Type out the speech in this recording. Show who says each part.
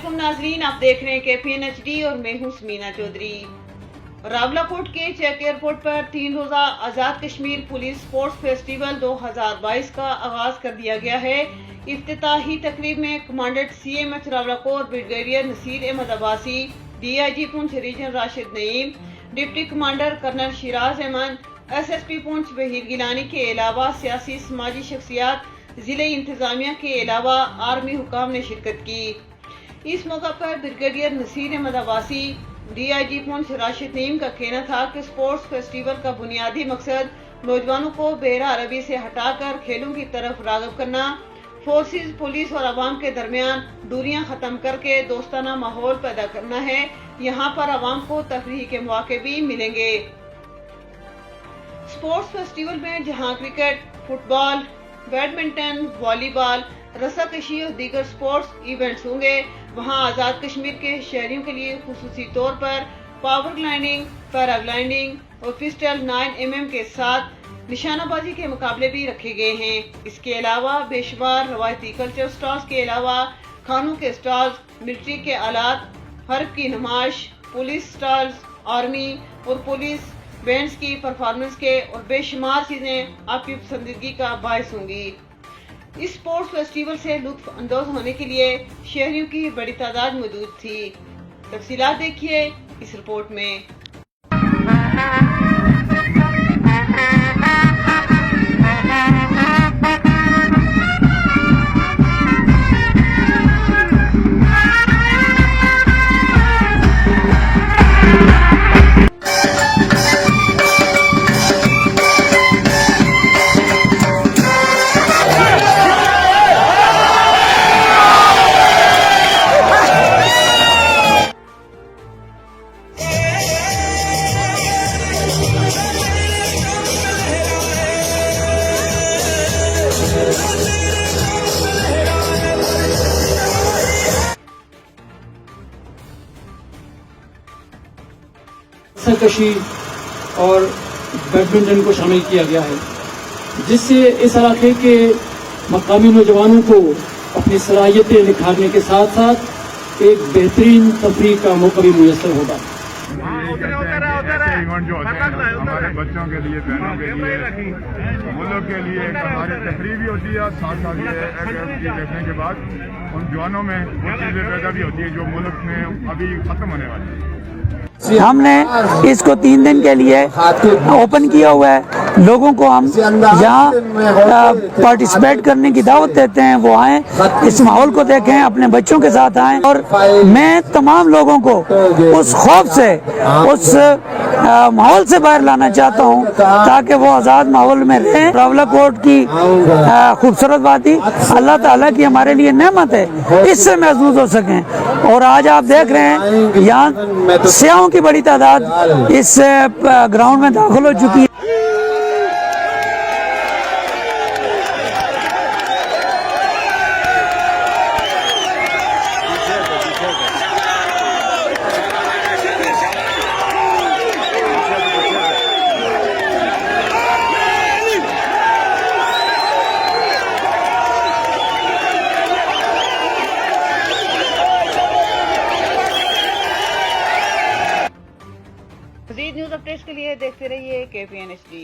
Speaker 1: वालेकुम नाजरीन, आप देख रहे हैं KPN HD और मैं हूं समीना चौधरी। रावलाकोट के चेक एयरपोर्ट पर 3 रोजा आजाद कश्मीर पुलिस स्पोर्ट्स फेस्टिवल 2022 का आगाज कर दिया गया है। इफ्तिताही तकरीब में commandant CMH Rawalakot brigadier Naseer Ahmed Abbasi, DIG Poonch region Rashid Naeem, deputy commander colonel Shiraz Ahmed, SSP Poonch Waheed Gilani के अलावा सियासी समाजी शख्सियात, जिले इंतजामिया के अलावा आर्मी हुकाम ने शिरकत की। इस मौका पर ब्रिगेडियर नसीर अहमद अब्बासी, DIG पुंछ राशिद नईम का कहना था कि स्पोर्ट्स फेस्टिवल का बुनियादी मकसद नौजवानों को बेरा अरबी से हटाकर खेलों की तरफ राग़िब करना, फोर्सेस, पुलिस और आवाम के दरमियान दूरियां खत्म करके दोस्ताना माहौल पैदा करना है। यहाँ पर आवाम को तफरीह के मौके भी मिलेंगे। स्पोर्ट्स फेस्टिवल में जहाँ क्रिकेट, फुटबॉल, बैडमिंटन, वॉलीबॉल, रस्साकशी और दीगर स्पोर्ट्स इवेंट्स होंगे, वहां आजाद कश्मीर के शहरियों के लिए खुसूसी तौर पर पावर ग्लाइडिंग, पैराग्लाइडिंग और पिस्टल 9mm के साथ निशानाबाजी के मुकाबले भी रखे गए हैं। इसके अलावा बेशुमार रवायती कल्चर स्टॉल्स के अलावा खानों के स्टॉल्स, मिलिट्री के आलात, हर्ब की नुमाइश, पुलिस स्टॉल्स, आर्मी और पुलिस बैंड्स की परफॉर्मेंस के और बेशुमार चीजें आपकी पसंदीदगी का बायस होंगी। इस स्पोर्ट्स फेस्टिवल से लुत्फ अंदोज होने के लिए शहरियों की बड़ी तादाद मौजूद थी। तफसीलात देखिए इस रिपोर्ट में।
Speaker 2: रस्साकशी और बैडमिंटन को शामिल किया गया है, जिससे इस इलाके के मकामी नौजवानों को अपनी सलाहियतें निखारने के साथ साथ एक बेहतरीन तफरीह का मौका भी मुयस्सर होगा।
Speaker 3: ऐसे इवेंट जो होते हैं हमारे बच्चों के लिए, बहनों के लिए, मुल्क के लिए हमारी तफरीह भी होती है। साथ साथ ये देखने के बाद उन जवानों में वो चीज़ें पैदा भी होती है जो मुल्क में अभी खत्म होने वाली है।
Speaker 4: हमने इसको 3 दिन के लिए ओपन किया हुआ है। लोगों को हम यहाँ पार्टिसिपेट करने की दावत देते हैं, वो आएँ, इस माहौल को देखें, अपने बच्चों के साथ आएँ। और मैं तमाम लोगों को उस खौफ से, उस माहौल से बाहर लाना चाहता हूँ ताकि वो आज़ाद माहौल में रहें। रावलाकोट की खूबसूरत वादी अल्लाह ताला की हमारे लिए नेमत है, इससे महसूस हो सकें। और आज आप देख रहे हैं यहाँ सियाहों की बड़ी तादाद इस ग्राउंड में दाखिल हो चुकी है।
Speaker 1: मज़ीद न्यूज़ अपडेट्स के लिए देखते रहिए KPN HD।